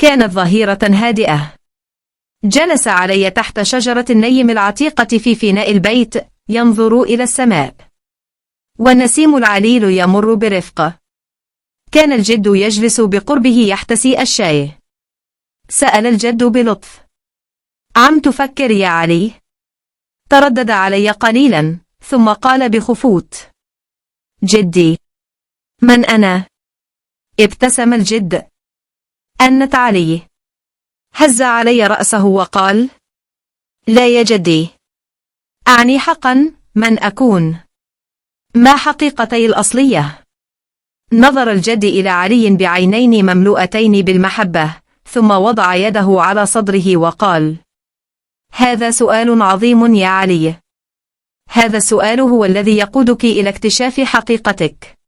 كانت ظهيرة هادئة. جلس علي تحت شجرة النيم العتيقة في فناء البيت، ينظر إلى السماء، والنسيم العليل يمر برفق. كان الجد يجلس بقربه يحتسي الشاي. سأل الجد بلطف: عم تفكر يا علي؟ تردد علي قليلا، ثم قال بخفوت: جدي. من أنا؟ ابتسم الجد. أنت علي. هز علي رأسه وقال: لا يا جدي. أعني حقا من أكون. ما حقيقتي الأصلية؟ نظر الجد إلى علي بعينين مملوءتين بالمحبة، ثم وضع يده على صدره وقال: هذا سؤال عظيم يا علي. هذا السؤال هو الذي يقودك إلى اكتشاف حقيقتك.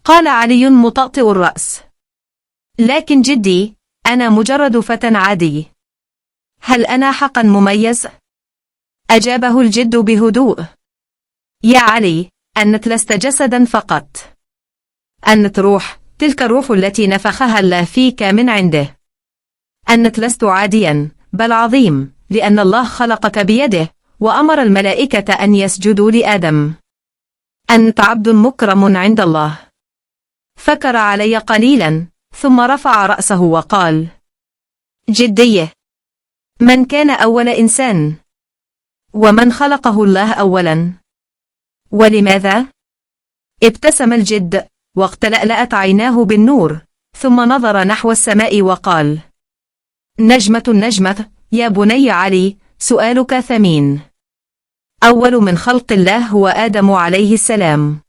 قال علي مطأطئ الرأس: لكن جدي، أنا مجرد فتى عادي. هل أنا حقا مميز؟ أجابه الجد بهدوء: يا علي، أنت لست جسدا فقط. أنت روح، تلك الروح التي نفخها الله فيك من عنده. أنت لست عاديا، بل عظيم، لأن الله خلقك بيده، وأمر الملائكة أن يسجدوا لآدم. أنت عبد مكرم عند الله. فكر علي قليلا، ثم رفع رأسه وقال: جدي، من كان أول إنسان؟ ومن خلقه الله أولا؟ ولماذا؟ ابتسم الجد، واقتلألأت عيناه بالنور، ثم نظر نحو السماء وقال: نجمة نجمة يا بني علي، سؤالك ثمين. أول من خلق الله هو آدم عليه السلام.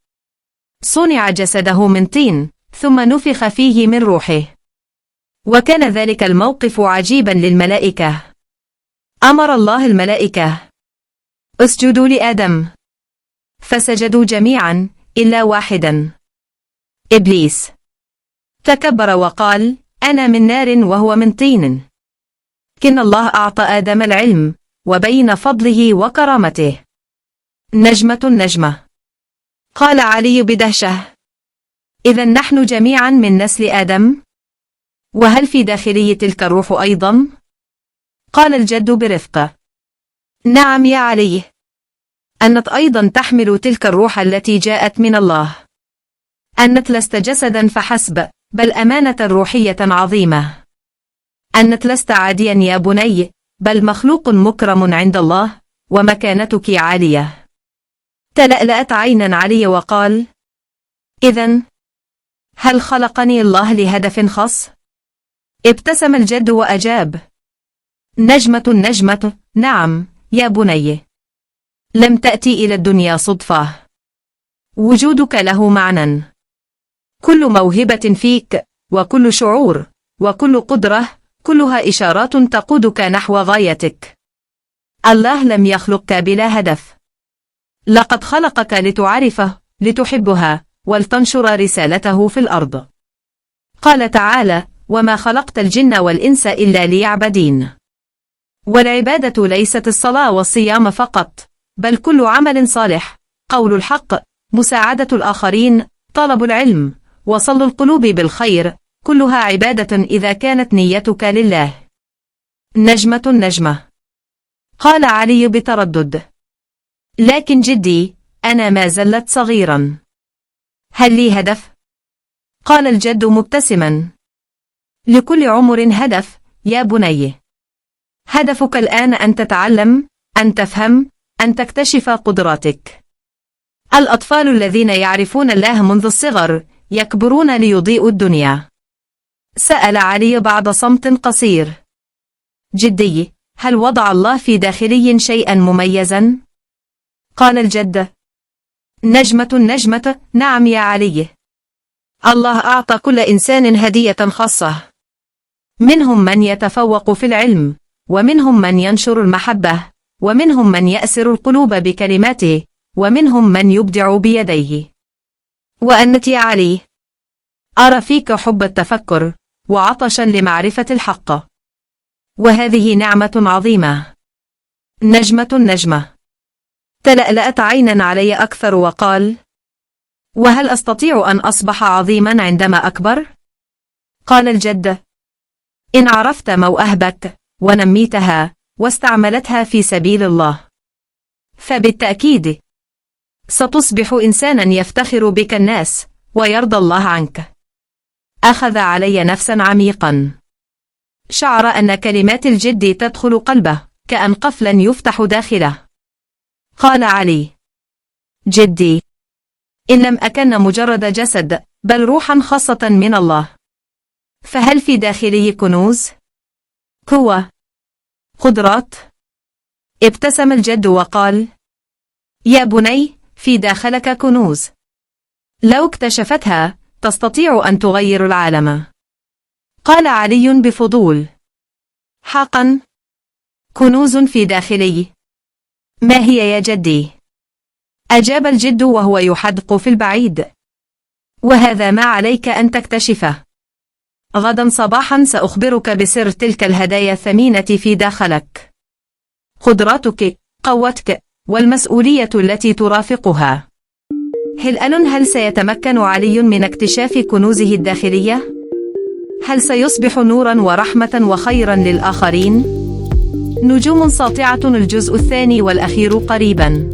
صنع جسده من طين، ثم نفخ فيه من روحه. وكان ذلك الموقف عجيبا للملائكة. أمر الله الملائكة: اسجدوا لآدم. فسجدوا جميعا إلا واحدا، إبليس. تكبر وقال: أنا من نار وهو من طين. لكن الله أعطى آدم العلم، وبين فضله وكرامته. نجمة نجمة. قال علي بدهشة: إذا نحن جميعا من نسل آدم؟ وهل في داخلي تلك الروح أيضا؟ قال الجد برفق: نعم يا علي، أنت أيضا تحمل تلك الروح التي جاءت من الله. أنت لست جسدا فحسب، بل أمانة روحية عظيمة. أنت لست عاديا يا بني، بل مخلوق مكرم عند الله، ومكانتك عالية. تلألأت عينا علي وقال: إذن هل خلقني الله لهدف خاص؟ ابتسم الجد وأجاب: نجمة نجمة، نعم يا بني. لم تأتي إلى الدنيا صدفة. وجودك له معنى. كل موهبة فيك، وكل شعور، وكل قدرة، كلها إشارات تقودك نحو غايتك. الله لم يخلقك بلا هدف. لقد خلقك لتعرفه، لتحبها، ولتنشر رسالته في الأرض. قال تعالى: وما خلقت الجن والإنس إلا ليعبدين. والعبادة ليست الصلاة والصيام فقط، بل كل عمل صالح، قول الحق، مساعدة الآخرين، طلب العلم، وصل القلوب بالخير، كلها عبادة إذا كانت نيتك لله. نجمة نجمة. قال علي بتردد: لكن جدي، أنا ما زلت صغيرا. هل لي هدف؟ قال الجد مبتسما: لكل عمر هدف يا بني. هدفك الآن أن تتعلم، أن تفهم، أن تكتشف قدراتك. الأطفال الذين يعرفون الله منذ الصغر يكبرون ليضيئوا الدنيا. سأل علي بعد صمت قصير: جدي، هل وضع الله في داخلي شيئا مميزا؟ قال الجد: نجمة نجمة، نعم يا علي. الله أعطى كل إنسان هدية خاصة. منهم من يتفوق في العلم، ومنهم من ينشر المحبة، ومنهم من يأسر القلوب بكلماته، ومنهم من يبدع بيديه. وأنت يا علي، أرى فيك حب التفكر، وعطشا لمعرفة الحق. وهذه نعمة عظيمة. نجمة نجمة. تلألأت عينا علي أكثر وقال: وهل أستطيع أن أصبح عظيما عندما أكبر؟ قال الجد: إن عرفت مواهبك ونميتها واستعملتها في سبيل الله، فبالتأكيد ستصبح إنسانا يفتخر بك الناس ويرضى الله عنك. أخذ علي نفسا عميقا. شعر أن كلمات الجد تدخل قلبه كأن قفلا يفتح داخله. قال علي: جدي، إن لم أكن مجرد جسد بل روحا خاصة من الله، فهل في داخلي كنوز؟ قوة؟ قدرات؟ ابتسم الجد وقال: يا بني، في داخلك كنوز، لو اكتشفتها تستطيع أن تغير العالم. قال علي بفضول: حقا؟ كنوز في داخلي؟ ما هي يا جدي؟ أجاب الجد وهو يحدق في البعيد: وهذا ما عليك أن تكتشفه. غدا صباحا سأخبرك بسر تلك الهدايا الثمينة في داخلك، قدراتك، قوتك، والمسؤولية التي ترافقها. هل سيتمكن علي من اكتشاف كنوزه الداخلية؟ هل سيصبح نورا ورحمة وخيرا للآخرين؟ نجوم ساطعة، الجزء الثاني والأخير قريبا.